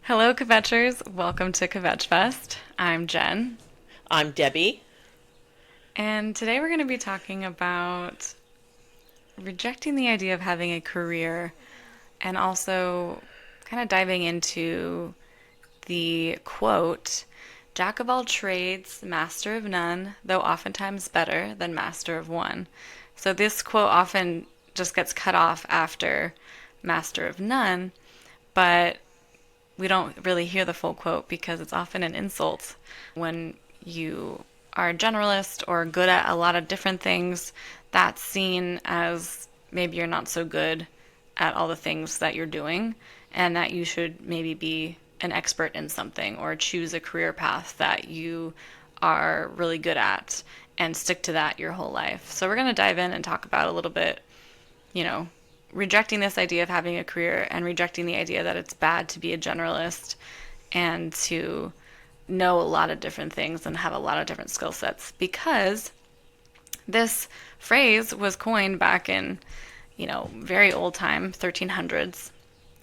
Hello, Kvetchers. Welcome to Kvetchfest. I'm Jen, I'm Debbie. and today we're going to be talking about rejecting the idea of having a career and also kind of diving into the quote, Jack of all trades, master of none, though oftentimes better than master of one. So this quote often just gets cut off after master of none, but we don't really hear the full quote because it's often an insult when you are a generalist or good at a lot of different things. That's seen as maybe you're not so good at all the things that you're doing, and that you should maybe be an expert in something or choose a career path that you are really good at and stick to that your whole life. So we're going to dive in and talk about a little bit, you know, rejecting this idea of having a career and rejecting the idea that it's bad to be a generalist and to know a lot of different things and have a lot of different skill sets, because this phrase was coined back in, very old time, 1300s.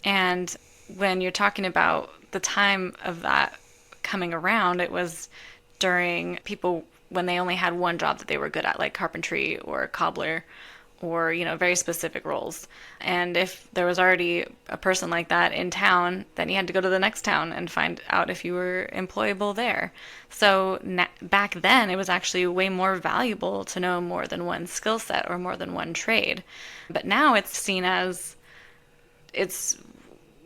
And when you're talking about the time of that coming around, it was during people when they only had one job that they were good at, like carpentry or cobbler or, very specific roles. And if there was already a person like that in town, then you had to go to the next town and find out if you were employable there. So back then, it was actually way more valuable to know more than one skill set or more than one trade. But now it's seen as it's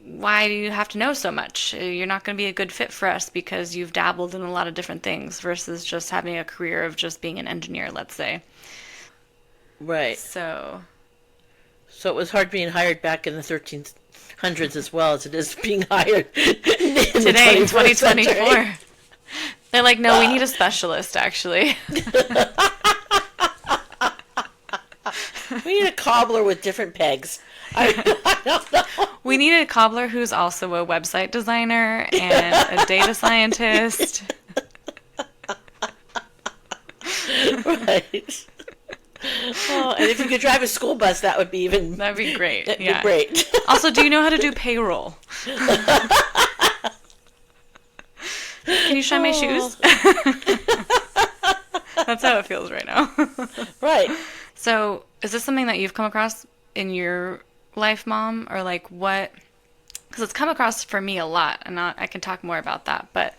why do you have to know so much? You're not going to be a good fit for us because you've dabbled in a lot of different things versus just having a career of just being an engineer, let's say. Right. So So it was hard being hired back in the 1300s as well as it is being hired in the today in 21st century. 2024, they're like, no, we need a specialist, actually. We need a cobbler with different pegs. I don't know. We need a cobbler who's also a website designer and a data scientist. Right. Oh, and if you could drive a school bus, that would be even. That'd be great. That'd be Yeah. great. Also, do you know how to do payroll? Can you shine my shoes? That's how it feels right now. Right. So, is this something that you've come across in your life, Mom? Or like what? Because it's come across for me a lot, and I can talk more about that. But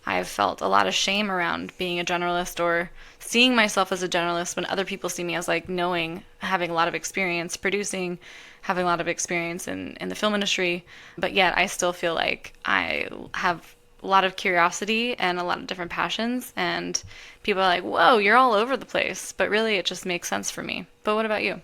I've felt a lot of shame around being a generalist or seeing myself as a generalist when other people see me as like knowing, having a lot of experience producing, having a lot of experience in the film industry. But yet I still feel like I have a lot of curiosity and a lot of different passions. And people are like, whoa, you're all over the place. But really, it just makes sense for me. But what about you?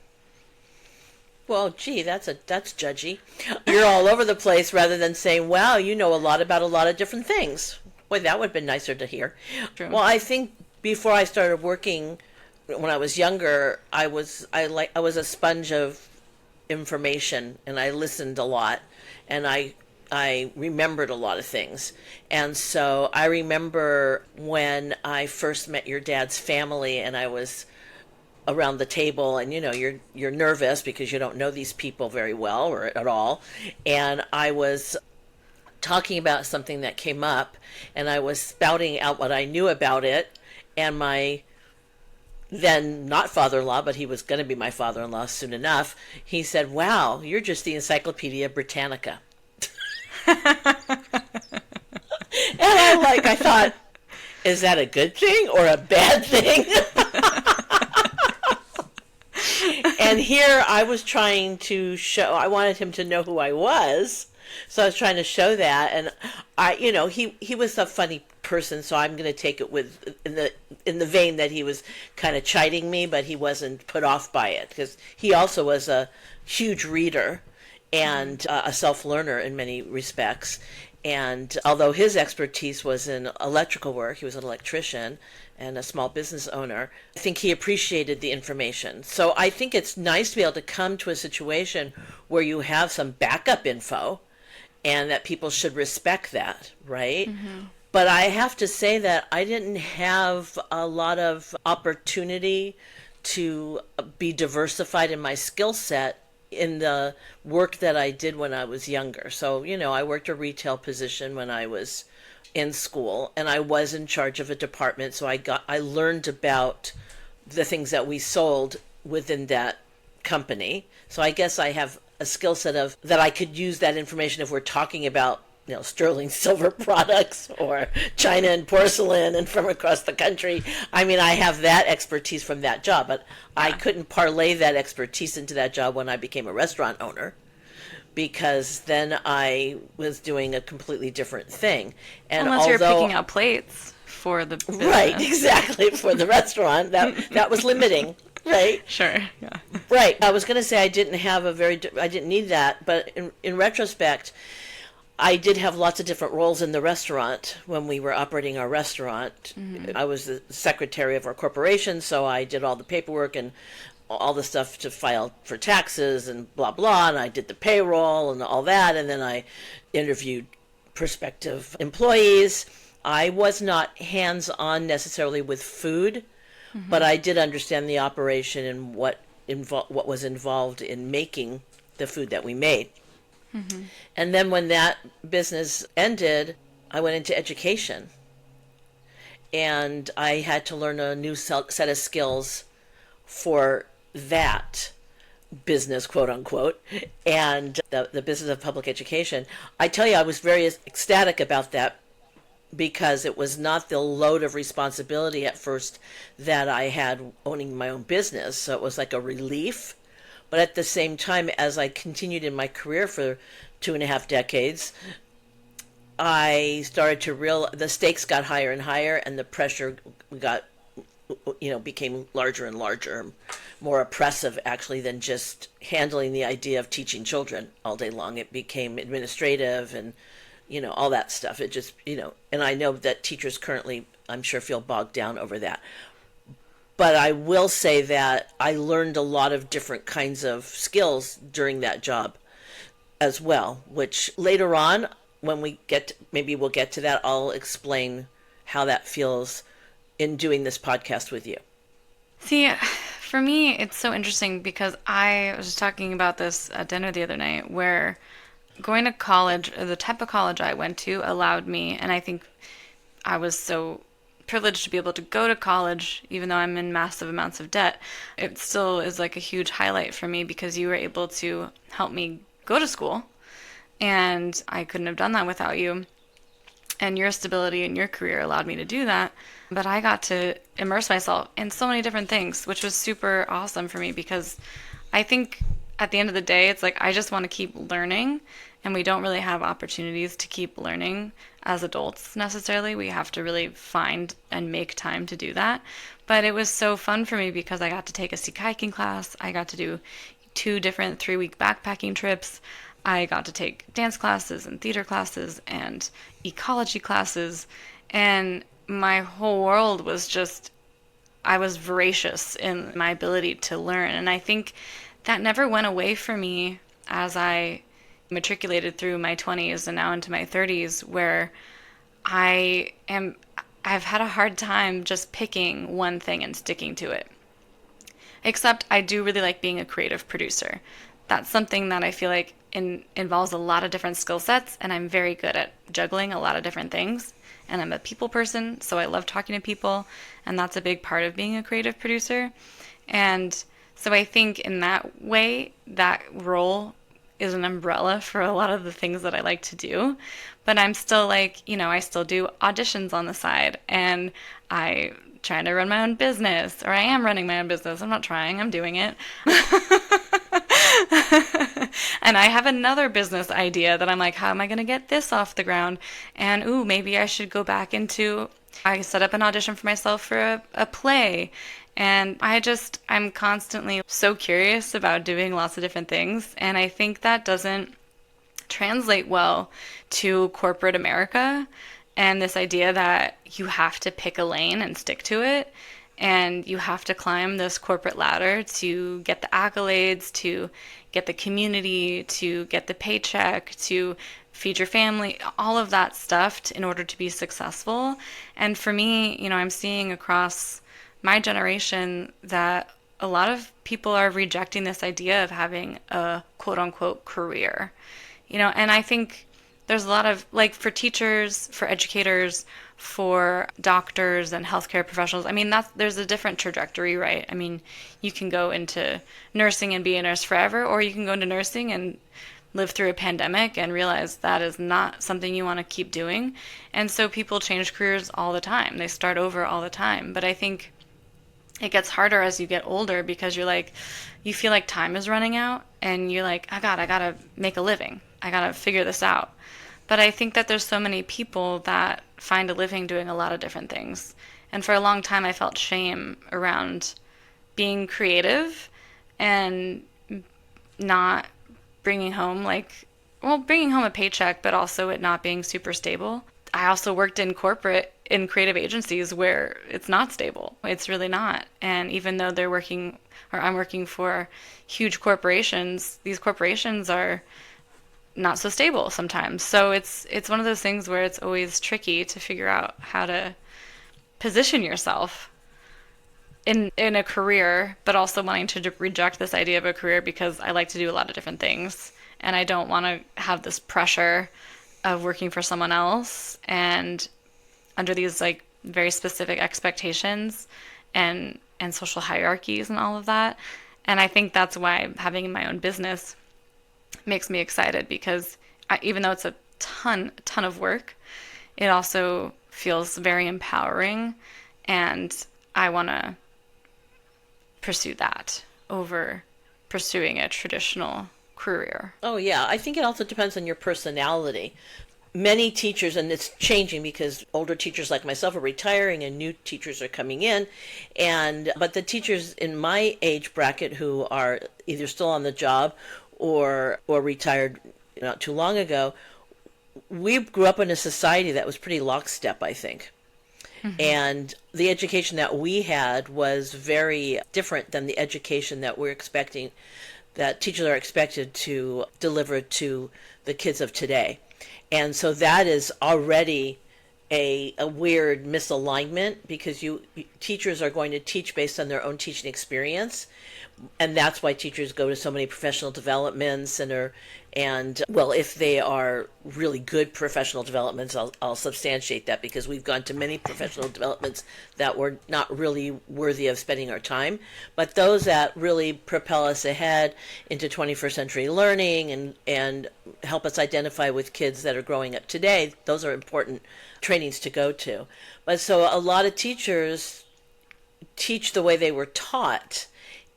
Well, gee, that's judgy. You're all over the place rather than saying, "Wow, you know a lot about a lot of different things." Boy, that would have been nicer to hear. True. Well, I think before I started working, when I was younger, I was a sponge of information, and I listened a lot, and I remembered a lot of things. And so I remember when I first met your dad's family, and I was around the table, and you're nervous because you don't know these people very well or at all, and I was talking about something that came up, and I was spouting out what I knew about it, and my then not father-in-law, but he was going to be my father-in-law soon enough, he said, "Wow, you're just the Encyclopedia Britannica." And I thought, is that a good thing or a bad thing? And here I was trying to show, I wanted him to know who I was. So I was trying to show that. And he was a funny person. So I'm going to take it in the vein that he was kind of chiding me, but he wasn't put off by it because he also was a huge reader and a self-learner in many respects. And although his expertise was in electrical work, he was an electrician and a small business owner, I think he appreciated the information. So I think it's nice to be able to come to a situation where you have some backup info and that people should respect that, right? Mm-hmm. But I have to say that I didn't have a lot of opportunity to be diversified in my skill set in the work that I did when I was younger. So, I worked a retail position when I was in school, and I was in charge of a department, so I learned about the things that we sold within that company. So I guess I have a skill set of that I could use that information if we're talking about sterling silver products or china and porcelain and from across the country. I mean, I have that expertise from that job, but I Yeah. couldn't parlay that expertise into that job when I became a restaurant owner, because then I was doing a completely different thing. And Unless you're picking although out plates for the right, business. exactly, for the restaurant, that was limiting, right? Sure. Yeah. Right. I was going to say I didn't need that, but in retrospect, I did have lots of different roles in the restaurant when we were operating our restaurant. Mm-hmm. I was the secretary of our corporation, so I did all the paperwork and all the stuff to file for taxes and blah blah, and I did the payroll and all that, and then I interviewed prospective employees. I was not hands-on necessarily with food, but I did understand the operation and what was involved in making the food that we made. Mm-hmm. And then when that business ended, I went into education, and I had to learn a new set of skills for that business, quote unquote, and the business of public education. I tell you, I was very ecstatic about that, because it was not the load of responsibility at first that I had owning my own business. So it was like a relief. But at the same time, as I continued in my career for 2.5 decades, I started to realize the stakes got higher and higher, and the pressure got, became larger and larger, more oppressive actually than just handling the idea of teaching children all day long. It became administrative and all that stuff. It just, and I know that teachers currently, I'm sure, feel bogged down over that. But I will say that I learned a lot of different kinds of skills during that job as well, which later on, when maybe we'll get to that, I'll explain how that feels in doing this podcast with you. See, for me, it's so interesting because I was just talking about this at dinner the other night, where going to college, or the type of college I went to, allowed me, and I think I was so privileged to be able to go to college, even though I'm in massive amounts of debt. It still is like a huge highlight for me because you were able to help me go to school, and I couldn't have done that without you. And your stability in your career allowed me to do that. But I got to immerse myself in so many different things, which was super awesome for me because I think at the end of the day, it's like I just want to keep learning, and we don't really have opportunities to keep learning as adults necessarily. We have to really find and make time to do that. But it was so fun for me because I got to take a sea kayaking class. I got to do 2 different 3-week backpacking trips. I got to take dance classes and theater classes and ecology classes. And my whole world was just, I was voracious in my ability to learn. And I think that never went away for me as I matriculated through my 20s and now into my 30s, where I've had a hard time just picking one thing and sticking to it. Except I do really like being a creative producer. That's something that I feel like involves a lot of different skill sets, and I'm very good at juggling a lot of different things. And I'm a people person, so I love talking to people, and that's a big part of being a creative producer. And so I think in that way, that role is an umbrella for a lot of the things that I like to do. But I'm still like, I still do auditions on the side, and I trying to run my own business, or I am running my own business. I'm not trying, I'm doing it. And I have another business idea that I'm like, how am I going to get this off the ground? And ooh, maybe I should go back into, I set up an audition for myself for a play. And I'm constantly so curious about doing lots of different things. And I think that doesn't translate well to corporate America, and this idea that you have to pick a lane and stick to it, and you have to climb this corporate ladder to get the accolades, to get the community, to get the paycheck, to feed your family, all of that stuff in order to be successful. And for me, I'm seeing across my generation that a lot of people are rejecting this idea of having a quote unquote career. And I think there's a lot of, like, for teachers, for educators, for doctors and healthcare professionals. I mean, there's a different trajectory, right? I mean, you can go into nursing and be a nurse forever, or you can go into nursing and live through a pandemic and realize that is not something you want to keep doing. And so people change careers all the time. They start over all the time. But I think it gets harder as you get older because you feel like time is running out and you're like, I gotta make a living. I gotta figure this out. But I think that there's so many people that find a living doing a lot of different things. And for a long time, I felt shame around being creative and not bringing home bringing home a paycheck, but also it not being super stable. I also worked in creative agencies where it's not stable. It's really not. And even though I'm working for huge corporations, these corporations are not so stable sometimes. So it's one of those things where it's always tricky to figure out how to position yourself in a career, but also wanting to reject this idea of a career because I like to do a lot of different things and I don't want to have this pressure of working for someone else and under these like very specific expectations and social hierarchies and all of that. And I think that's why having my own business makes me excited because even though it's a ton of work, it also feels very empowering, and I want to pursue that over pursuing a traditional career. Oh, yeah. I think it also depends on your personality. Many teachers, and it's changing because older teachers like myself are retiring and new teachers are coming in, but the teachers in my age bracket who are either still on the job or retired not too long ago, we grew up in a society that was pretty lockstep, I think. Mm-hmm. And the education that we had was very different than the education that we're expecting, that teachers are expected to deliver to the kids of today. And so that is already a weird misalignment because teachers are going to teach based on their own teaching experience. And that's why teachers go to so many professional developments if they are really good professional developments, I'll substantiate that because we've gone to many professional developments that were not really worthy of spending our time. But those that really propel us ahead into 21st century learning and help us identify with kids that are growing up today, those are important trainings to go to. But so a lot of teachers teach the way they were taught.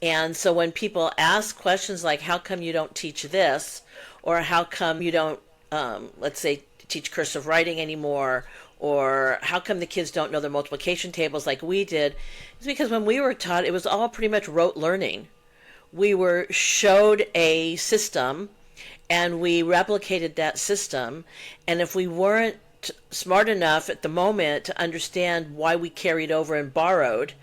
And so when people ask questions like, how come you don't teach this? Or how come you don't, let's say, teach cursive writing anymore? Or how come the kids don't know their multiplication tables like we did? It's because when we were taught, it was all pretty much rote learning. We were showed a system and we replicated that system. And if we weren't smart enough at the moment to understand why we carried over and borrowed,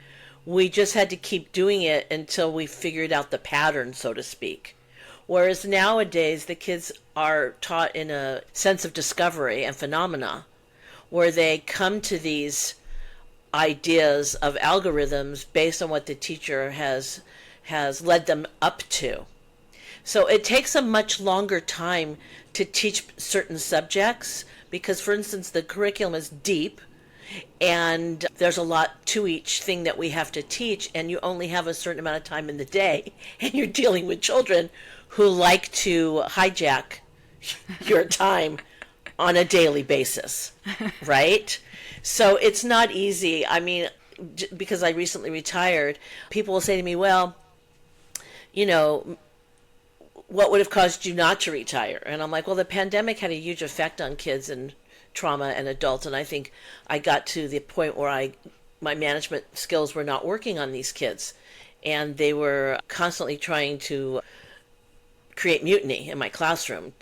we just had to keep doing it until we figured out the pattern, so to speak. Whereas nowadays, the kids are taught in a sense of discovery and phenomena, where they come to these ideas of algorithms based on what the teacher has led them up to. So it takes a much longer time to teach certain subjects because, for instance, the curriculum is deep, and there's a lot to each thing that we have to teach, and you only have a certain amount of time in the day, and you're dealing with children who like to hijack your time on a daily basis, right? So it's not easy. I mean, because I recently retired, people will say to me, well, what would have caused you not to retire? And I'm like, well, the pandemic had a huge effect on kids and trauma and adults, and I think I got to the point where my management skills were not working on these kids, and they were constantly trying to create mutiny in my classroom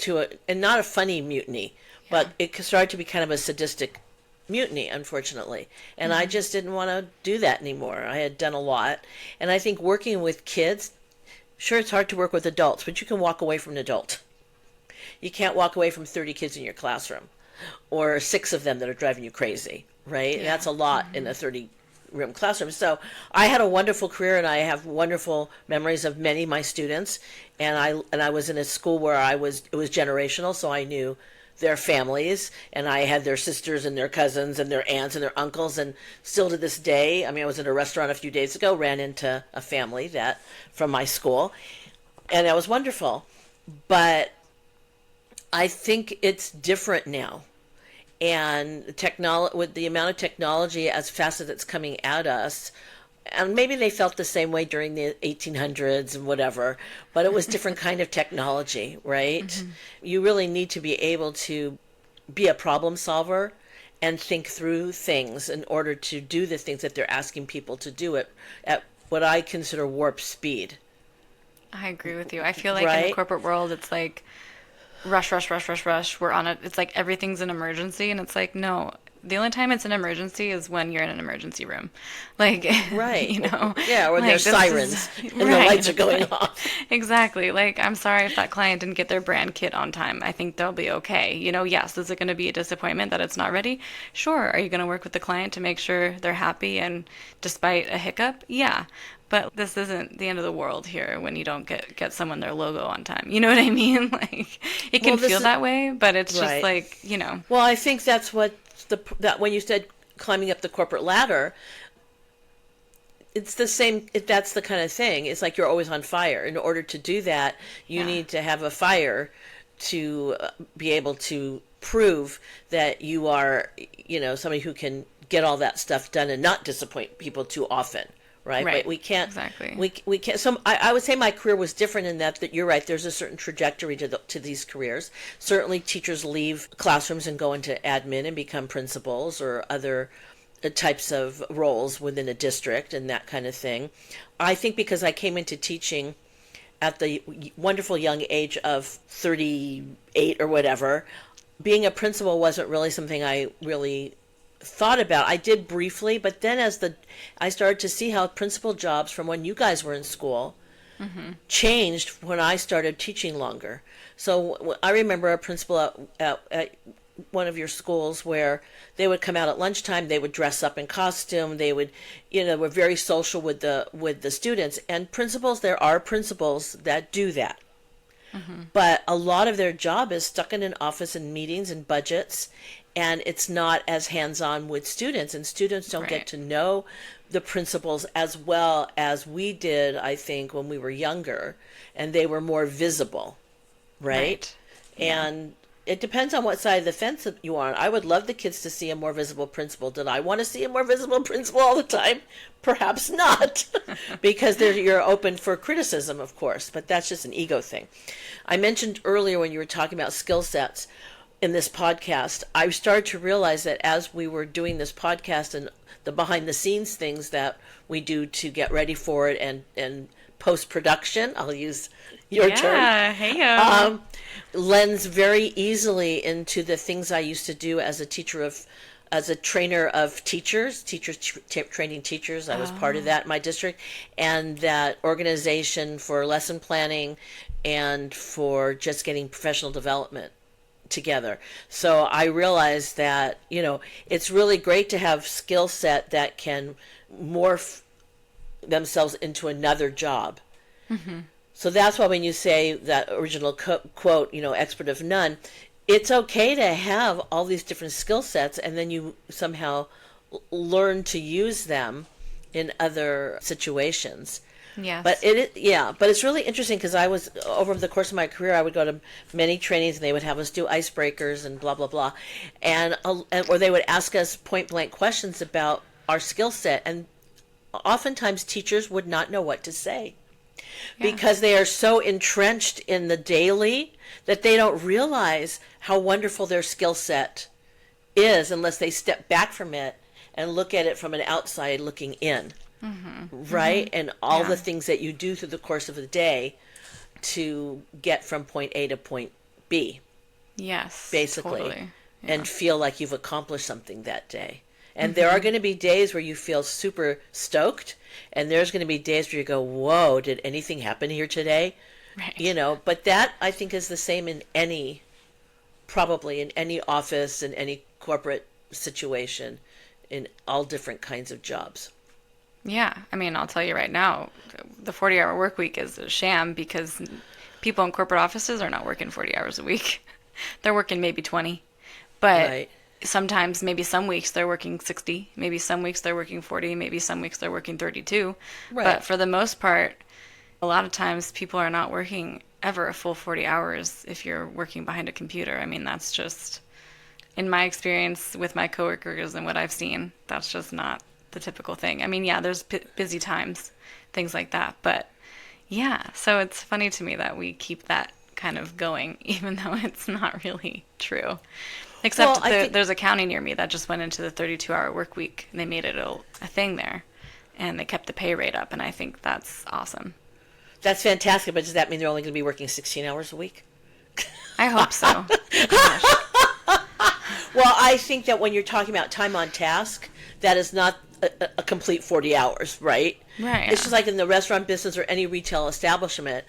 and not a funny mutiny, but it started to be kind of a sadistic mutiny, unfortunately, and I just didn't want to do that anymore. I had done a lot, and I think working with kids, sure, it's hard to work with adults, but you can walk away from an adult. You can't walk away from 30 kids in your classroom or 6 of them that are driving you crazy, right? Yeah. And that's a lot in a 30 room classroom. So I had a wonderful career, and I have wonderful memories of many of my students. And I was in a school where it was generational, so I knew their families, and I had their sisters and their cousins and their aunts and their uncles, and still to this day, I mean, I was in a restaurant a few days ago, ran into a family that from my school, and that was wonderful. But I think it's different now, and with the amount of technology as fast as it's coming at us, and maybe they felt the same way during the 1800s and whatever, but it was different kind of technology, right? Mm-hmm. You really need to be able to be a problem solver and think through things in order to do the things that they're asking people to do at what I consider warp speed. I agree with you. I feel like in Right? the corporate world, it's like rush, rush, rush, rush, rush. We're on it. It's like everything's an emergency. And it's like, no, the only time it's an emergency is when you're in an emergency room. Like, Right. you know, Yeah, or like there's sirens and the right. lights are going off. Exactly. Like, I'm sorry if that client didn't get their brand kit on time. I think they'll be okay. You know, yes, is it going to be a disappointment that it's not ready? Sure. Are you going to work with the client to make sure they're happy and despite a hiccup? Yeah. But this isn't the end of the world here when you don't get someone their logo on time. You know what I mean? Like, it can feel that way, but it's just Right. like, you know. Well, I think that's that when you said climbing up the corporate ladder, it's the same. That's the kind of thing. It's like you're always on fire. In order to do that, you need to have a fire to be able to prove that you are, somebody who can get all that stuff done and not disappoint people too often. Right. But we can't exactly. We can't. So I would say my career was different in that you're right. There's a certain trajectory to these careers. Certainly, teachers leave classrooms and go into admin and become principals or other types of roles within a district and that kind of thing. I think because I came into teaching at the wonderful young age of 38 or whatever, being a principal wasn't really something I really thought about. I did briefly, but then I started to see how principal jobs from when you guys were in school changed when I started teaching longer. So I remember a principal at one of your schools where they would come out at lunchtime, they would dress up in costume, they would, were very social with the students. And there are principals that do that. But a lot of their job is stuck in an office and meetings and budgets, and it's not as hands-on with students, and students don't get to know the principals as well as we did, I think, when we were younger, and they were more visible, right? And it depends on what side of the fence that you are on. I would love the kids to see a more visible principal. Did I want to see a more visible principal all the time? Perhaps not, because you're open for criticism, of course, but that's just an ego thing. I mentioned earlier when you were talking about skill sets in this podcast, I started to realize that as we were doing this podcast and the behind the scenes things that we do to get ready for it and post production, I'll use your term. Hey, lends very easily into the things I used to do as a trainer of teachers training teachers. I was part of that in my district, and that organization for lesson planning and for just getting professional development together. So I realized that, it's really great to have skill set that can morph themselves into another job. So that's why when you say that original quote, expert of none, it's okay to have all these different skill sets and then you somehow learn to use them in other situations. Yes. But it's really interesting because I was, over the course of my career, I would go to many trainings and they would have us do icebreakers and blah, blah, blah. Or they would ask us point blank questions about our skill set. And oftentimes teachers would not know what to say. Because they are so entrenched in the daily that they don't realize how wonderful their skill set is unless they step back from it and look at it from an outside looking in. Right? And all the things that you do through the course of the day to get from point A to point B. Yes. Basically. Totally. Yeah. And feel like you've accomplished something that day. And there are going to be days where you feel super stoked, and there's going to be days where you go, whoa, did anything happen here today? Right. But that I think is the same probably in any office, in any corporate situation, in all different kinds of jobs. Yeah. I mean, I'll tell you right now, the 40-hour work week is a sham because people in corporate offices are not working 40 hours a week. They're working maybe 20. But Right. sometimes, maybe some weeks they're working 60, maybe some weeks they're working 40, maybe some weeks they're working 32. Right. But for the most part, a lot of times people are not working ever a full 40 hours if you're working behind a computer. I mean, that's just, in my experience with my coworkers and what I've seen, that's just not the typical thing. I mean, yeah, there's busy times, things like that. But yeah, so it's funny to me that we keep that kind of going, even though it's not really true. Well, Except I think there's a county near me that just went into the 32-hour work week, and they made it a thing there, and they kept the pay rate up, and I think that's awesome. that's fantastic, but does that mean they're only going to be working 16 hours a week? I hope so. Gosh. Well, I think that when you're talking about time on task, that is not a complete 40 hours, right? Right. It's Yeah. just like in the restaurant business or any retail establishment,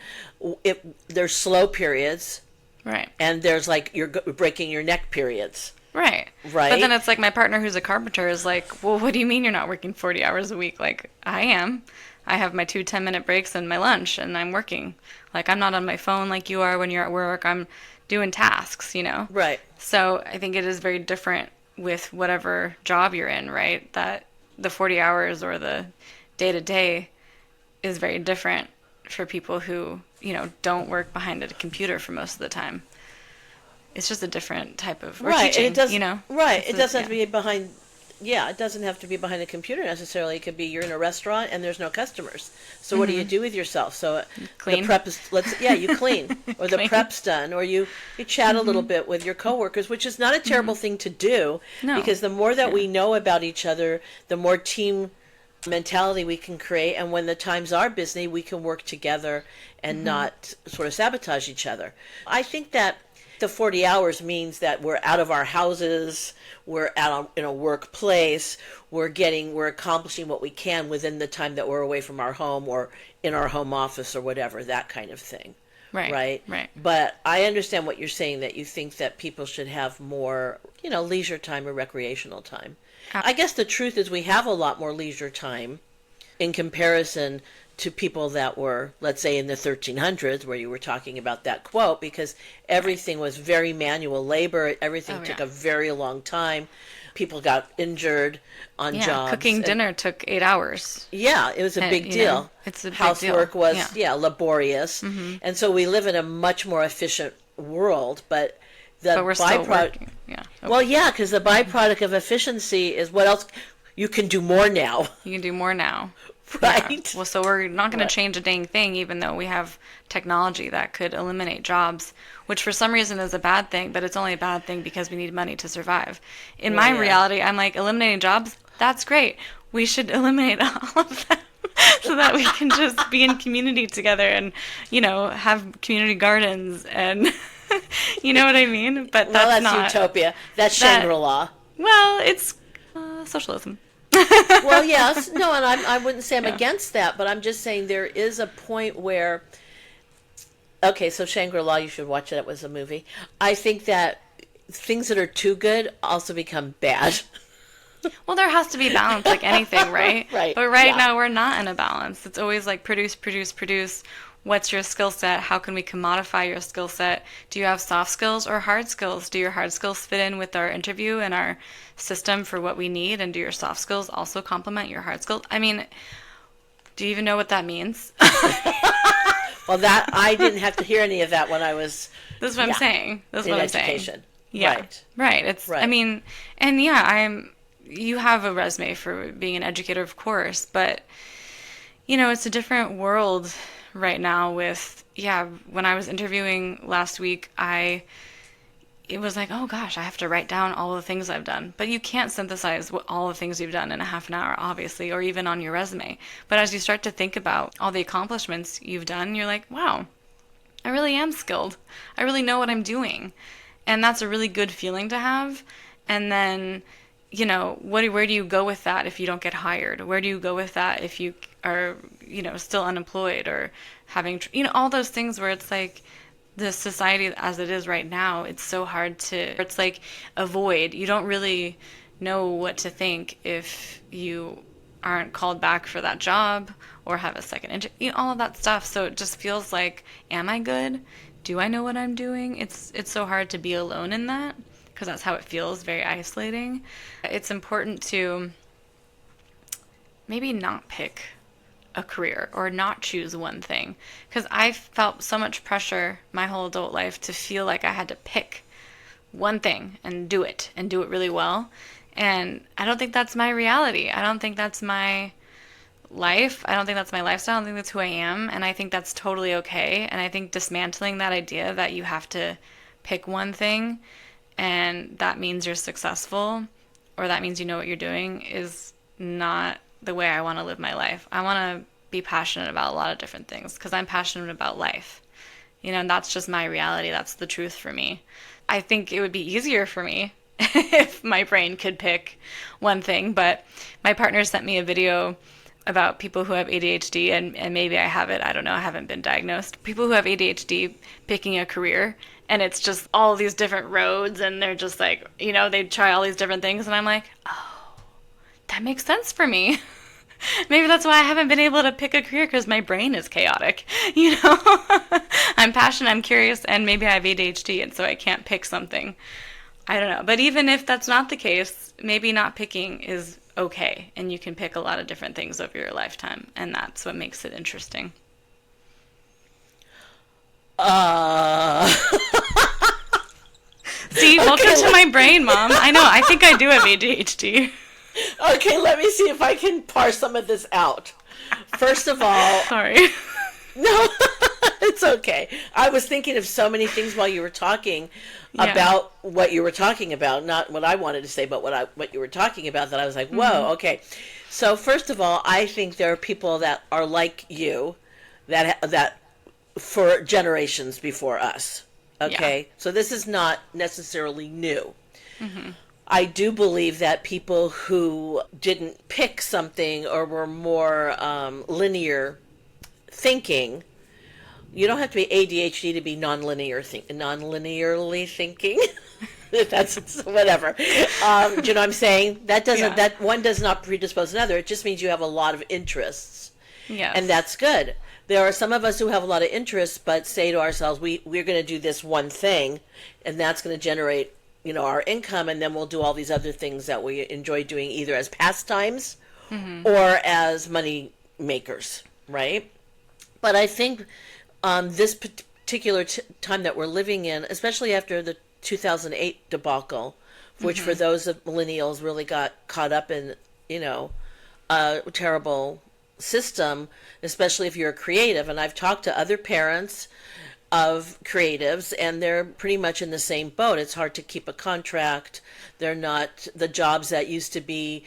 there's slow periods Right. and there's like you're breaking your neck periods, Right. But then right? it's like my partner who's a carpenter is like, well, what do you mean you're not working 40 hours a week? Like, I am. I have my 2 10-minute breaks and my lunch, and I'm working. Like, I'm not on my phone like you are when you're at work. I'm doing tasks. Right. So I think it is very different with whatever job you're in, right? That the 40 hours or the day to day is very different for people who don't work behind a computer for most of the time. It's just a different type of, or Right. And teaching, it does you know? right. It's It doesn't have yeah. to be behind yeah, it doesn't have to be behind a computer necessarily. It could be you're in a restaurant and there's no customers. So what do you do with yourself? So the Clean. prep is you clean or the Clean. prep's done or you chat a little bit with your coworkers, which is not a terrible thing to do No. because the more that Yeah. we know about each other, the more team mentality we can create, and when the times are busy we can work together and not sort of sabotage each other. I think that the 40 hours means that we're out of our houses, we're out in a workplace, we're accomplishing what we can within the time that we're away from our home or in our home office or whatever, that kind of thing. Right. Right? Right. But I understand what you're saying, that you think that people should have more, leisure time or recreational time. I guess the truth is we have a lot more leisure time in comparison to people that were, let's say, in the 1300s, where you were talking about that quote, because everything was very manual labor. Everything Oh, took yeah. a very long time. People got injured on Yeah, jobs. cooking And dinner took 8 hours. yeah, it was a And, big deal. it's a big Housework deal. was, Yeah. laborious. And so we live in a much more efficient world, but the But we're still byproduct, working. Yeah. well, yeah, because the byproduct of efficiency is what else? You can do more now, You can do more now. Yeah. right? Well, so we're not going to Right. change a dang thing, even though we have technology that could eliminate jobs, which for some reason is a bad thing, but it's only a bad thing because we need money to survive. In Well, my yeah. reality, I'm like, eliminating jobs, that's great. We should eliminate all of them so that we can just be in community together and have community gardens and, you know what I mean? But Well, that's that's not. utopia. That's that- Shangri-La. Well, it's socialism. Well, yes, no, and I wouldn't say I'm Yeah. against that, but I'm just saying there is a point where, okay, so Shangri-La, you should watch it. It was a movie. I think that things that are too good also become bad. Well, there has to be balance, like anything, right? Right, But right yeah. now, we're not in a balance. It's always like produce, produce, produce. What's your skill set? How can we commodify your skill set? Do you have soft skills or hard skills? Do your hard skills fit in with our interview and our system for what we need? And do your soft skills also complement your hard skills? I mean, do you even know what that means? Well, that I didn't have to hear any of that when I was This is what Yeah. I'm saying. This is in what I'm education. saying. Yeah. Right. Right. It's, Right. I mean, and yeah, you have a resume for being an educator, of course, but, it's a different world right now when I was interviewing last week, it was like, oh gosh, I have to write down all the things I've done. But you can't synthesize all the things you've done in a half an hour, obviously, or even on your resume. But as you start to think about all the accomplishments you've done, you're like, wow, I really am skilled. I really know what I'm doing. And that's a really good feeling to have. And then, where do you go with that if you don't get hired? Where do you go with that if you are, still unemployed or having, all those things where it's like the society as it is right now, it's so hard it's like a void. You don't really know what to think if you aren't called back for that job or have a second interview, all of that stuff. So it just feels like, am I good? Do I know what I'm doing? It's so hard to be alone in that because that's how it feels, very isolating. It's important to maybe not pick a career or not choose one thing, because I felt so much pressure my whole adult life to feel like I had to pick one thing and do it really well. And I don't think that's my reality. I don't think that's my life. I don't think that's my lifestyle. I don't think that's who I am. And I think that's totally okay. And I think dismantling that idea that you have to pick one thing and that means you're successful or that means you know what you're doing is not the way I want to live my life. I want to be passionate about a lot of different things because I'm passionate about life. And that's just my reality. That's the truth for me. I think it would be easier for me if my brain could pick one thing, but my partner sent me a video about people who have ADHD, and maybe I have it. I don't know. I haven't been diagnosed. People who have ADHD picking a career, and it's just all these different roads, and they're just like, they try all these different things, and I'm like, oh, that makes sense for me. Maybe that's why I haven't been able to pick a career, because my brain is chaotic. I'm passionate, I'm curious, and maybe I have ADHD, and so I can't pick something. I don't know. But even if that's not the case, maybe not picking is okay, and you can pick a lot of different things over your lifetime, and that's what makes it interesting. See, welcome to my brain, Mom. I know, I think I do have ADHD. Okay, let me see if I can parse some of this out. First of all... Sorry. No, it's okay. I was thinking of so many things while you were talking about what you were talking about, not what I wanted to say, but what you were talking about, that I was like, whoa, okay. So first of all, I think there are people that are like you that for generations before us. Okay? Yeah. So this is not necessarily new. Mm-hmm. I do believe that people who didn't pick something or were more linear thinking, you don't have to be ADHD to be non-linearly thinking. That's whatever. Do you know what I'm saying? That one does not predispose another. It just means you have a lot of interests. Yes. And that's good. There are some of us who have a lot of interests, but say to ourselves, we're going to do this one thing, and that's going to generate, our income, and then we'll do all these other things that we enjoy doing, either as pastimes or as money makers, right? But I think this particular time that we're living in, especially after the 2008 debacle, which for those of millennials really got caught up in, a terrible system, especially if you're a creative. And I've talked to other parents of creatives, and they're pretty much in the same boat. It's hard to keep a contract. They're not, the jobs that used to be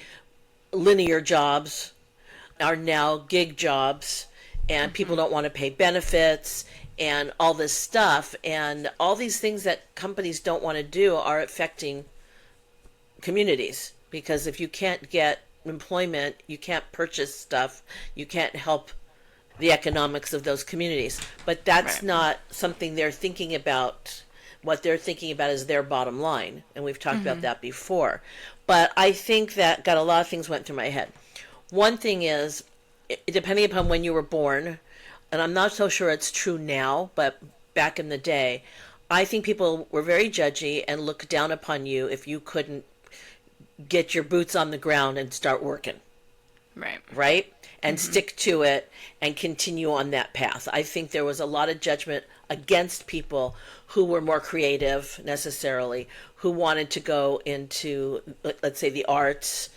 linear jobs are now gig jobs, and people don't want to pay benefits and all this stuff, and all these things that companies don't want to do are affecting communities, because if you can't get employment, you can't purchase stuff, you can't help the economics of those communities. But that's not something they're thinking about. What they're thinking about is their bottom line, and we've talked about that before. But I think that got a lot of things went through my head. One thing is, depending upon when you were born, and I'm not so sure it's true now, but back in the day, I think people were very judgy and looked down upon you if you couldn't get your boots on the ground and start working. Right? And stick to it and continue on that path. I think there was a lot of judgment against people who were more creative, necessarily, who wanted to go into, let's say, the arts,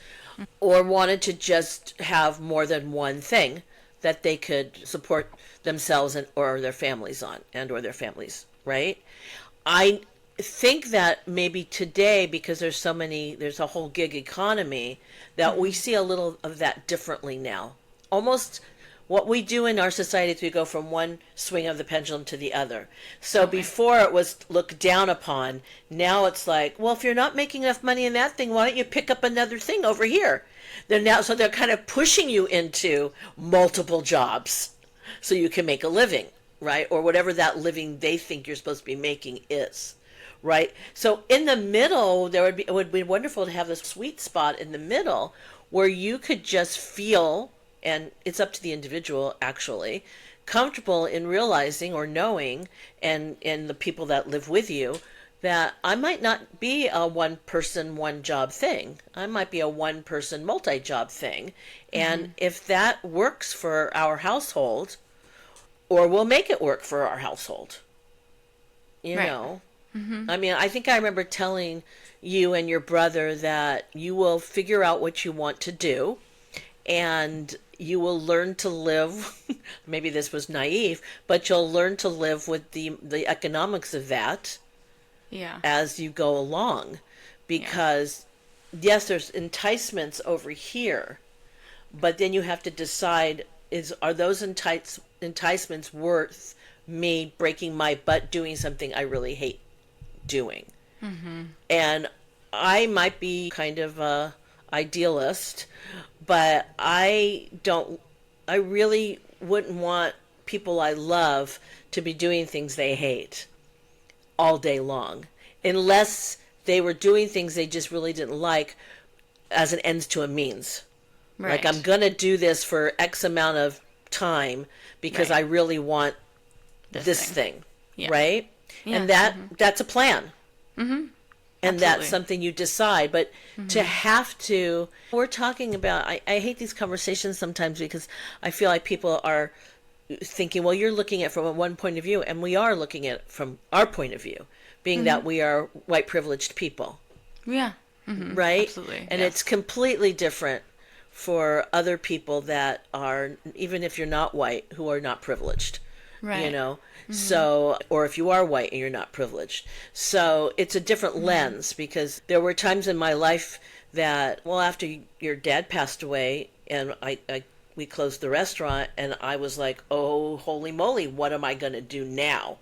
or wanted to just have more than one thing that they could support themselves or their families on, and or their families, right? I think that maybe today, because there's a whole gig economy, that we see a little of that differently now. Almost what we do in our society is we go from one swing of the pendulum to the other. So before it was looked down upon, now it's like, well, if you're not making enough money in that thing, why don't you pick up another thing over here? They're kind of pushing you into multiple jobs so you can make a living, right? Or whatever that living they think you're supposed to be making is, right? So in the middle, it would be wonderful to have this sweet spot in the middle where you could just feel, and it's up to the individual actually, comfortable in realizing or knowing, and the people that live with you, that I might not be a one person, one job thing. I might be a one person, multi job thing. And if that works for our household, or we'll make it work for our household, you Right. know. I mean, I think I remember telling you and your brother that you will figure out what you want to do and you will learn to live. Maybe this was naive, but you'll learn to live with the economics of that Yeah. as you go along, because yes, there's enticements over here, but then you have to decide, are those enticements worth me breaking my butt doing something I really hate doing? And I might be kind of a idealist, but I really wouldn't want people I love to be doing things they hate all day long, unless they were doing things they just really didn't like as an ends to a means. Right. Like, I'm going to do this for X amount of time because Right. I really want this thing. thing, Yeah. right? Yeah. And that's a plan. And that's Absolutely. something you decide. But to have to, we're talking about, I hate these conversations sometimes because I feel like people are thinking, well, you're looking at it from one point of view, and we are looking at it from our point of view, being that we are white privileged people, Yeah. right? Absolutely. And Yes. it's completely different for other people that are, even if you're not white, who are not privileged. Right. You know, so, or if you are white and you're not privileged, so it's a different lens, because there were times in my life that, well, after your dad passed away and we closed the restaurant, and I was like, oh, holy moly, what am I going to do now?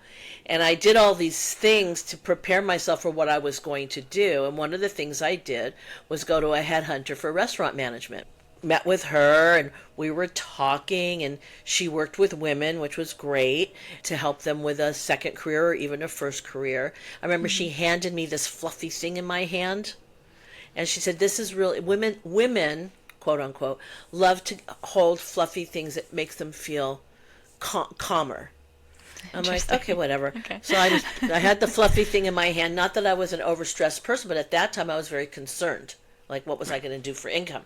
And I did all these things to prepare myself for what I was going to do. And one of the things I did was go to a headhunter for restaurant management. Met with her, and we were talking, and she worked with women, which was great, to help them with a second career or even a first career. I remember she handed me this fluffy thing in my hand, and she said, this is really, women, quote unquote, love to hold fluffy things that makes them feel calmer. I'm like, Interesting. okay, whatever. Okay. So I had the fluffy thing in my hand. Not that I was an overstressed person, but at that time I was very concerned. Like, what was I going to do for income?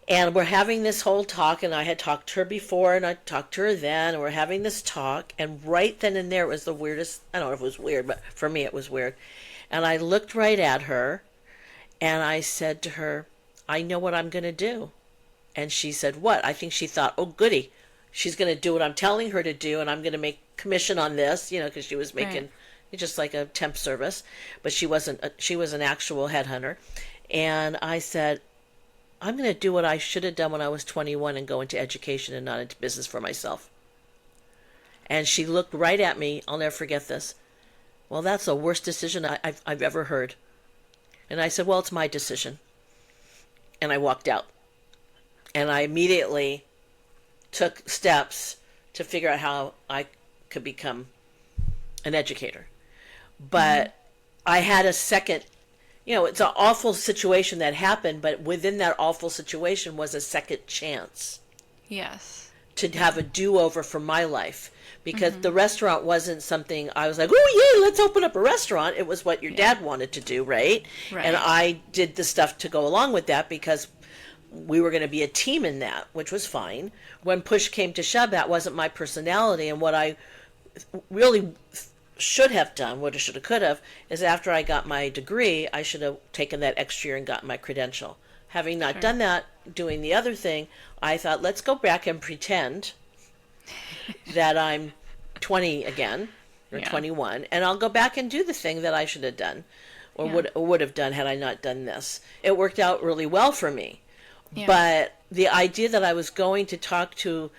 And we're having this whole talk, and I had talked to her before, and I talked to her then, and we're having this talk, and right then and there, it was the weirdest, I don't know if it was weird, but for me it was weird. And I looked right at her, and I said to her, I know what I'm going to do. And she said, what? I think she thought, oh, goody. She's going to do what I'm telling her to do, and I'm going to make commission on this, because she was making just like a temp service, but she wasn't. She was an actual headhunter. And I said, I'm going to do what I should have done when I was 21 and go into education and not into business for myself. And she looked right at me. I'll never forget this. Well, that's the worst decision I've ever heard. And I said, well, it's my decision. And I walked out. And I immediately took steps to figure out how I could become an educator. But I had a second, it's an awful situation that happened, but within that awful situation was a second chance Yes. to have a do-over for my life. Because the restaurant wasn't something I was like, oh, yay, let's open up a restaurant. It was what your dad wanted to do, right? Right. And I did the stuff to go along with that because we were going to be a team in that, which was fine. When push came to shove, that wasn't my personality. And what I really should have done, woulda, shoulda, could have, is after I got my degree, I should have taken that extra year and gotten my credential. Having not done that, doing the other thing, I thought, let's go back and pretend that I'm 20 again, or 21, and I'll go back and do the thing that I should have done, or would have done had I not done this. It worked out really well for me. Yeah. But the idea that I was going to talk to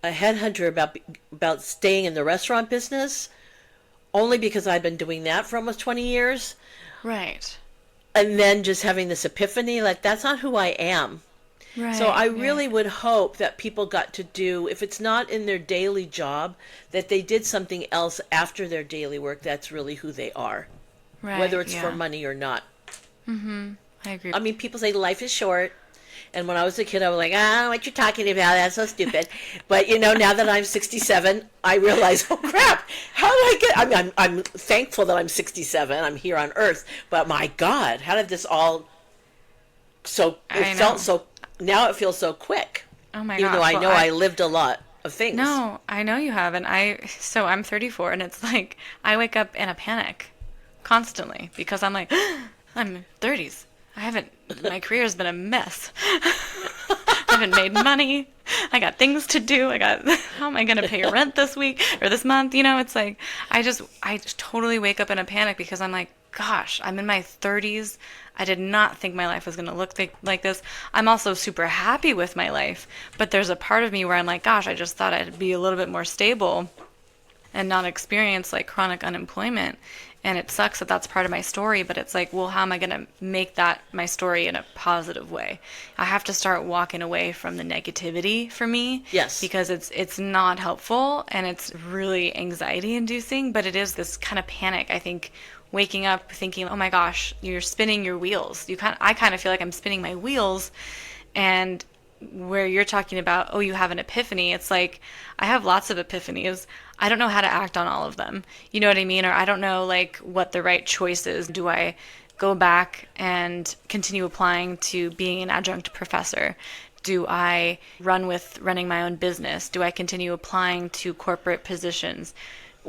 a headhunter about staying in the restaurant business, only because I've been doing that for almost 20 years. Right. And then just having this epiphany, like, that's not who I am. Right. So I really would hope that people got to do, if it's not in their daily job, that they did something else after their daily work that's really who they are. whether Right. it's for Yeah. money or not. I agree. I mean, people say life is short. And when I was a kid, I was like, ah, what you talking about? That's so stupid. But, now that I'm 67, I realize, oh, crap, how did I get... I mean, I'm thankful that I'm 67. I'm here on Earth. But, my God, how did this all... So, it I felt know. so... Now it feels so quick. Oh my Even though gosh. I Well, know I lived a lot of things. no, I know you have, and so I'm 34, and it's like I wake up in a panic constantly because I'm like, I'm 30s. My career's been a mess. I haven't made money. I got things to do. How am I going to pay rent this week or this month? It's like, I just totally wake up in a panic because I'm like, gosh, I'm in my 30s. I did not think my life was going to look like this. I'm also super happy with my life, but there's a part of me where I'm like, gosh, I just thought I'd be a little bit more stable and not experience like chronic unemployment. And it sucks that that's part of my story, but it's like, well, how am I going to make that my story in a positive way? I have to start walking away from the negativity for me Yes. because it's not helpful and it's really anxiety inducing, but it is this kind of panic. I think waking up thinking, "Oh my gosh, you're spinning your wheels." I kind of feel like I'm spinning my wheels, and where you're talking about, oh, you have an epiphany, it's like I have lots of epiphanies. I don't know how to act on all of them. You know what I mean? Or I don't know like what the right choice is. Do I go back and continue applying to being an adjunct professor? Do I run with running my own business? Do I continue applying to corporate positions?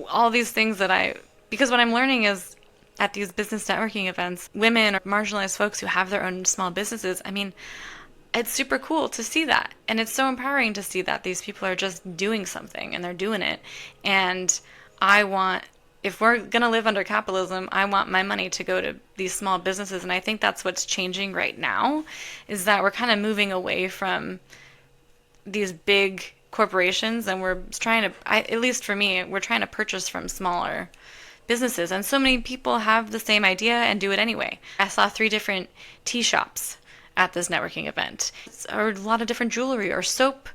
All these things because what I'm learning is at these business networking events, women or marginalized folks who have their own small businesses, I mean, it's super cool to see that. And it's so empowering to see that these people are just doing something and they're doing it. And if we're going to live under capitalism, I want my money to go to these small businesses. And I think that's what's changing right now is that we're kind of moving away from these big corporations and we're trying to, at least for me, we're trying to purchase from smaller businesses. And so many people have the same idea and do it anyway. I saw 3 different tea shops at this networking event, or a lot of different jewelry or soap,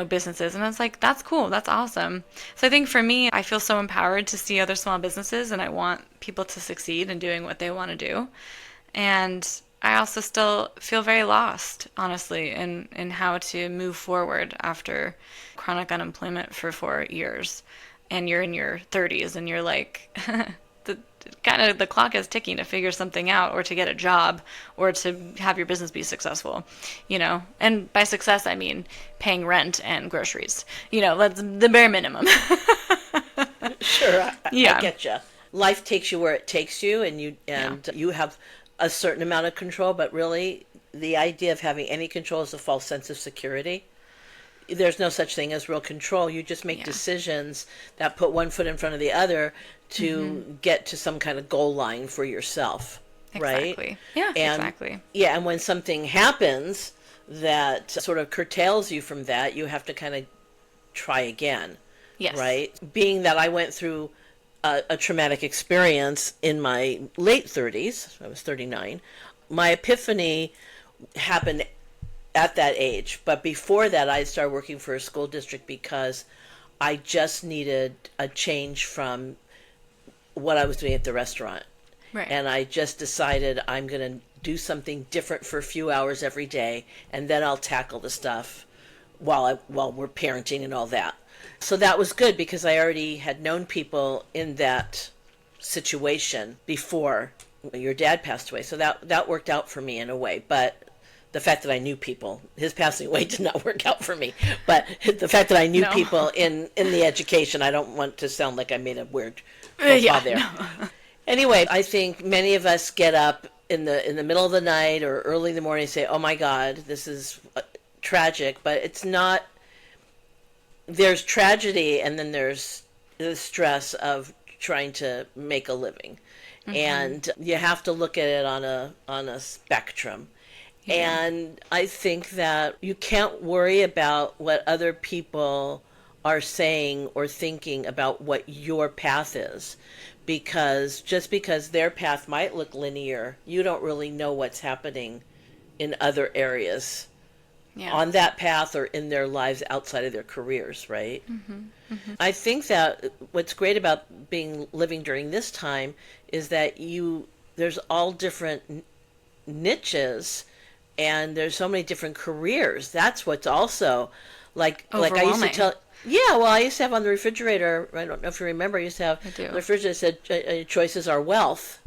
businesses. And I was like, that's cool. That's awesome. So I think for me, I feel so empowered to see other small businesses and I want people to succeed in doing what they want to do. And I also still feel very lost, honestly, in how to move forward after chronic unemployment for 4 years. And you're in your 30s and you're like, the clock is ticking to figure something out or to get a job or to have your business be successful, And by success, I mean paying rent and groceries. That's the bare minimum. Sure, I Yeah, get you. Life takes you where it takes you, and yeah, you have a certain amount of control. But really, the idea of having any control is a false sense of security. There's no such thing as real control. You just make yeah, decisions that put one foot in front of the other to get to some kind of goal line for yourself, right? exactly. Yeah, And exactly. yeah, and when something happens that sort of curtails you from that, you have to kind of try again, Yes. right? Being that I went through a traumatic experience in my late 30s, I was 39, my epiphany happened at that age. But before that, I started working for a school district because I just needed a change from what I was doing at the restaurant. Right. And I just decided I'm going to do something different for a few hours every day, and then I'll tackle the stuff while we're parenting and all that. So that was good because I already had known people in that situation before your dad passed away. So that worked out for me in a way. But the fact that I knew people, his passing away did not work out for me. But the fact that I knew No. people in the education, I don't want to sound like I made a weird faux pas Yeah. there. No. Anyway, I think many of us get up in the middle of the night or early in the morning and say, "Oh my God, this is tragic," but it's not. There's tragedy, and then there's the stress of trying to make a living, and you have to look at it on a spectrum. Yeah. And I think that you can't worry about what other people are saying or thinking about what your path is, because just because their path might look linear, you don't really know what's happening in other areas Yeah. on that path or in their lives outside of their careers, right? I think that what's great about living during this time is that there's all different niches, and there's so many different careers. That's what's also like I used to Overwhelming. tell. Yeah, well, I used to have on the refrigerator. I don't know if you remember. I used to have I on do. the refrigerator said, "Choices are wealth."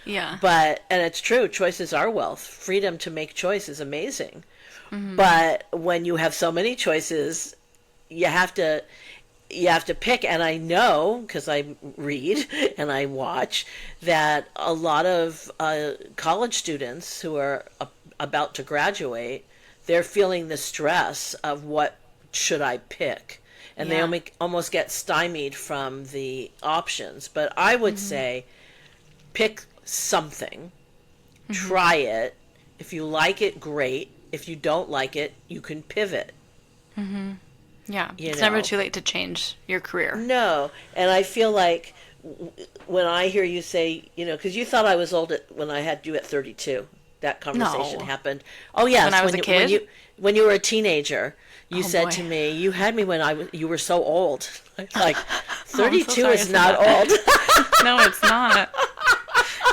Yeah. And it's true. Choices are wealth. Freedom to make choice is amazing. But when you have so many choices, you have to pick. And I know, because I read and I watch, that a lot of college students who are about to graduate, they're feeling the stress of what should I pick, and they Yeah. almost get stymied from the options. But I would say pick something, try it. If you like it, great. If you don't like it, you can pivot. Yeah. You It's never know, too late to change your career. no. And I feel like when I hear you say, because you thought I was old when I had you at 32, that conversation No. happened. Oh When yes, I was a kid? when you were a teenager, you Oh said boy. to me, "You had me when you were so old." Like Oh, I'm so 32 sorry I is said not that. old. No, it's not.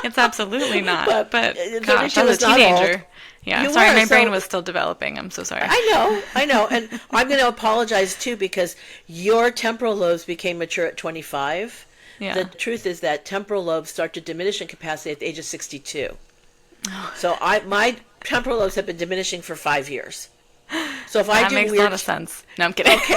It's absolutely not. But But gosh, 32 as a is not old. teenager. Yeah, You sorry, were my brain so. was still developing. I'm so sorry. I know, and I'm going to apologize too, because your temporal lobes became mature at 25. The Yeah. truth is that temporal lobes start to diminish in capacity at the age of 62. So my temporal lobes have been diminishing for 5 years. So if I That do makes a lot weird, of sense. No, I'm kidding. okay.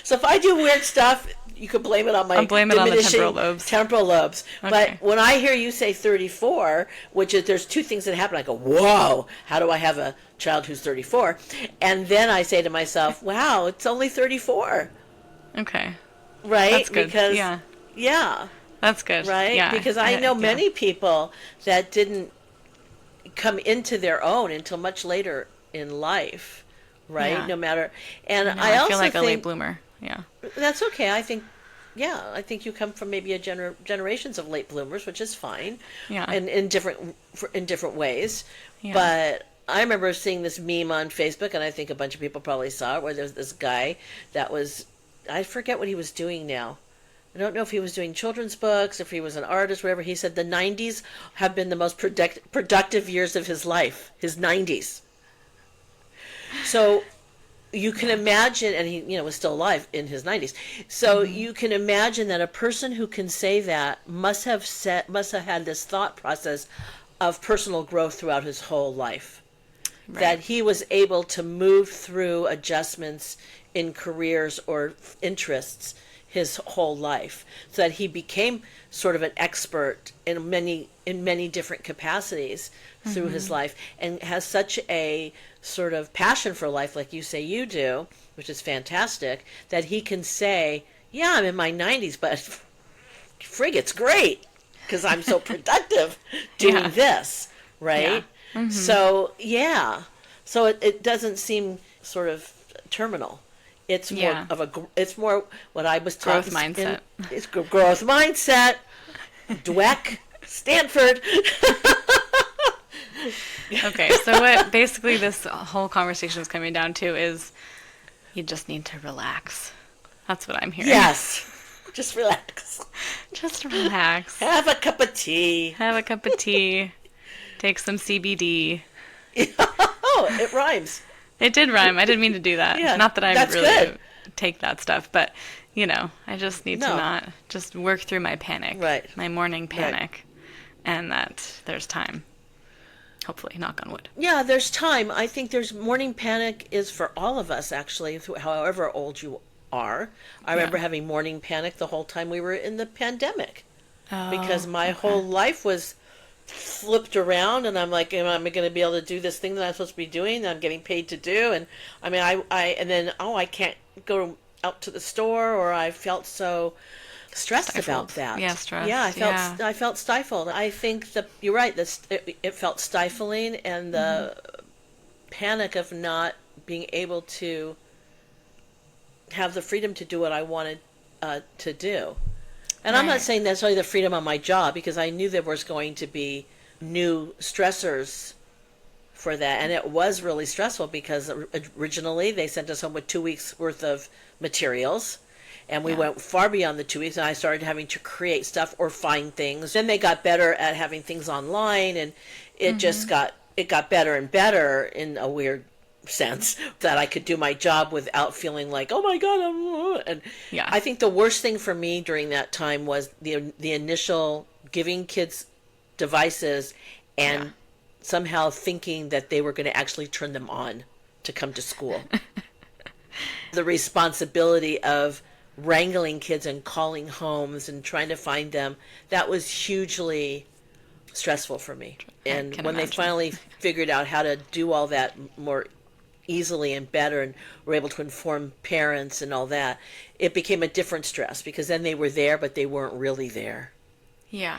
So if I do weird stuff, you could blame it on my I'll blame it on the diminishing temporal lobes. temporal lobes. But Okay. when I hear you say 34, which is, there's two things that happen. I go, whoa, how do I have a child who's 34? And then I say to myself, wow, it's only 34, Okay. right? That's good. Because, Yeah. yeah, That's good. right? Yeah. Because I know Yeah. many people that didn't come into their own until much later in life, right? Yeah. No matter, and I know. I I feel also like a late think bloomer. Yeah. that's okay. I think, yeah, I think you come from maybe a generations of late bloomers, which is fine, Yeah. and in different ways. Yeah. But I remember seeing this meme on Facebook, and I think a bunch of people probably saw it, where there's this guy that was, I forget what he was doing now. I don't know if he was doing children's books, if he was an artist, whatever. He said the 90s have been the most productive years of his life, his 90s. So you can imagine, and he, was still alive in his 90s. So you can imagine that a person who can say that must have had this thought process of personal growth throughout his whole life. Right. That he was able to move through adjustments in careers or interests his whole life, so that he became sort of an expert in many different capacities through his life, and has such a sort of passion for life, like you say you do, which is fantastic, that he can say, yeah, I'm in my 90s, but frig, it's great because I'm so productive doing Yeah. this, right? Yeah. So yeah, so it doesn't seem sort of terminal. It's more Yeah. it's more what I was taught. Growth mindset. It's growth mindset. Dweck, Stanford. Okay. So what basically this whole conversation is coming down to is you just need to relax. That's what I'm hearing. Yes, just relax. Just relax. Have a cup of tea. Have a cup of tea. Take some CBD. Oh, it rhymes. It did rhyme. I didn't mean to do that. Yeah, Not that I that's really good. take that stuff, but I just need to No. not just work through my panic. Right. My morning panic. And that there's time. Hopefully, knock on wood. Yeah, there's time. I think there's morning panic is for all of us, actually, however old you are. I remember having morning panic the whole time we were in the pandemic, because my whole life was flipped around, and I'm like, am I going to be able to do this thing that I'm supposed to be doing, that I'm getting paid to do? And I mean, and then, I can't go out to the store, or I felt so stressed Stifled. about that. Yeah, stressed. Yeah, Yeah. I felt stifled. I think that you're right. It felt stifling, and the panic of not being able to have the freedom to do what I wanted to do. And I'm not Right. saying necessarily the freedom on my job, because I knew there was going to be new stressors for that. And it was really stressful because originally they sent us home with 2 weeks worth of materials. And we Yeah. went far beyond the 2 weeks, and I started having to create stuff or find things. Then they got better at having things online, and it got better and better in a weird sense that I could do my job without feeling like, oh my God, and Yeah. I think the worst thing for me during that time was the initial giving kids devices and Yeah. somehow thinking that they were going to actually turn them on to come to school. The responsibility of wrangling kids and calling homes and trying to find them, that was hugely stressful for me. And when they finally figured out how to do all that more easily and better and were able to inform parents and all that, it became a different stress because then they were there, but they weren't really there. Yeah.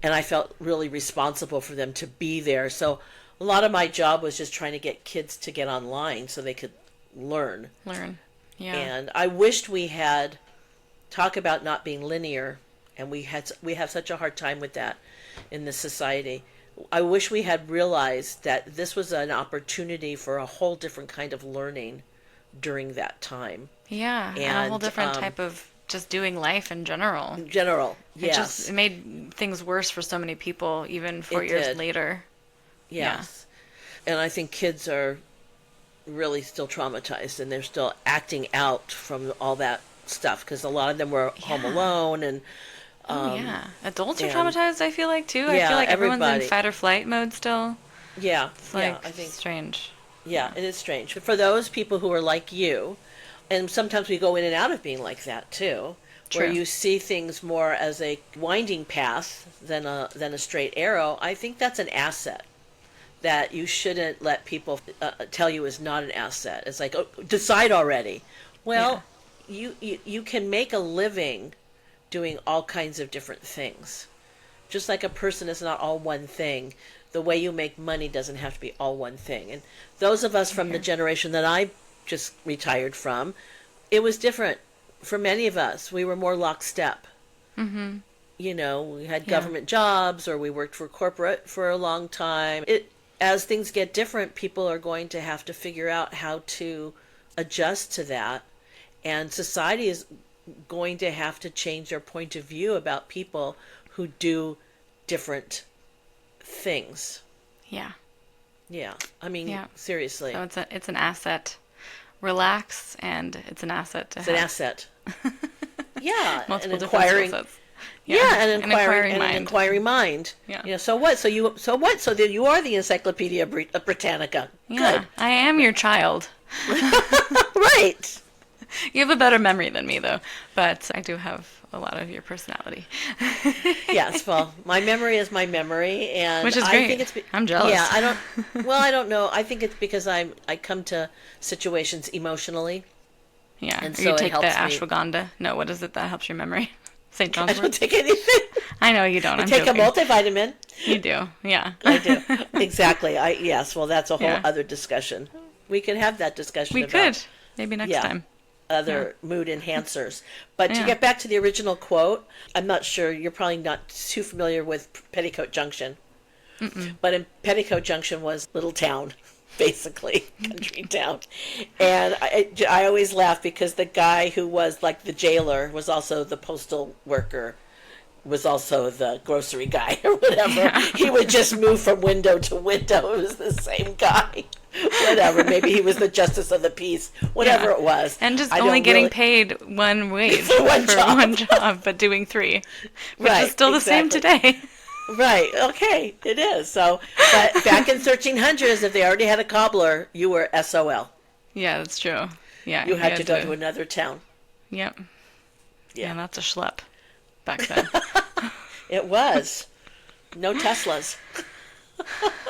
And I felt really responsible for them to be there. So a lot of my job was just trying to get kids to get online so they could learn. Yeah. And I wished we had talk about not being linear, and we have such a hard time with that in this society. I wish we had realized that this was an opportunity for a whole different kind of learning during that time. Yeah. And a whole different type of just doing life in general. In general, yes. It made things worse for so many people, even 4 years later. Yes. Yeah. And I think kids are really still traumatized, and they're still acting out from all that stuff because a lot of them were home alone, and adults are traumatized, I feel like, too. I feel like everyone's in fight or flight mode still. It's like I think strange. It is strange for those people who are like you, and sometimes we go in and out of being like that too. True. Where you see things more as a winding path than a straight arrow. I think that's an asset that you shouldn't let people tell you is not an asset. It's like, oh, decide already. Well, you can make a living doing all kinds of different things. Just like a person is not all one thing, the way you make money doesn't have to be all one thing. And those of us from the generation that I just retired from, it was different. For many of us, we were more lockstep. Mm-hmm. You know, we had government jobs, or we worked for corporate for a long time. As things get different, people are going to have to figure out how to adjust to that. And society is going to have to change their point of view about people who do different things. Yeah. Yeah. I mean, seriously. So it's an asset. Relax, and it's an asset to have. It's an asset. Yeah. Multiple an inquiring skill sets. An inquiring mind. Yeah. So what? So then you are the Encyclopedia Britannica. Yeah. Good. I am your child. Right. You have a better memory than me, though, but I do have a lot of your personality. Yes, well, my memory is my memory, and which is great. I think I'm jealous. Yeah, I don't know. I think it's because I come to situations emotionally. Yeah, and or so you take it helps the me. ashwagandha. No, what is it that helps your memory? St. John's I don't wort? take anything. I know you don't. I I'm take joking. a multivitamin. You do, yeah. I do. Exactly. Yes. Well, that's a whole other discussion. We can have that discussion. We could. Maybe next time. Other mood enhancers. But to get back to the original quote, I'm not sure, you're probably not too familiar with Petticoat Junction. Mm-mm. But in Petticoat Junction was little town, basically, country town. And I always laugh because the guy who was like the jailer was also the postal worker, was also the grocery guy or whatever. Yeah. He would just move from window to window. It was the same guy. Whatever. Maybe he was the justice of the peace. Whatever it was. And just only getting paid one wage for one job, but doing three. Which is still the same today. Right. Okay. It is. So, but back in 1300s, if they already had a cobbler, you were SOL. Yeah, that's true. Yeah. You had to go to another town. Yep. Yeah, that's a schlep back then. It was. No Teslas.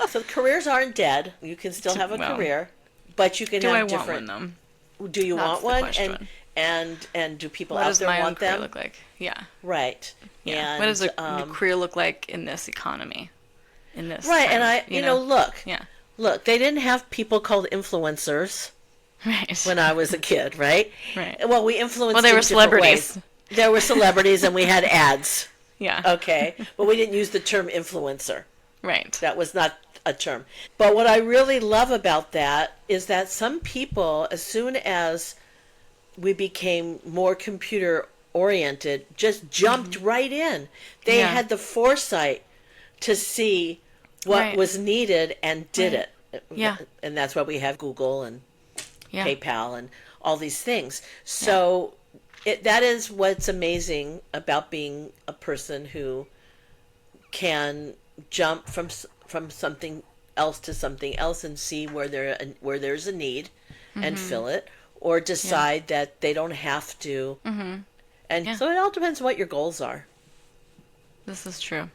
So careers aren't dead. You can still have a career, but you can have different. Do I want one, do you want one? And do people out there want them? What does my own career look like? Yeah. Right. Yeah. And, what does a career look like in this economy? In this right. time, And you know, look. Yeah. Look, they didn't have people called influencers. Right. When I was a kid, right? Right. Well, we influenced. Well, they were celebrities. There were celebrities, and we had ads. Yeah. Okay, but we didn't use the term influencer. Right. That was not a term. But what I really love about that is that some people, as soon as we became more computer oriented, just jumped right in. They Yeah. had the foresight to see what Right. was needed and did Right. it. Yeah. And that's why we have Google and Yeah. PayPal and all these things. So that is what's amazing about being a person who can jump from something else to something else and see where there's a need and fill it, or Yeah. decide that they don't have to. And Yeah. so it all depends what your goals are. This is true.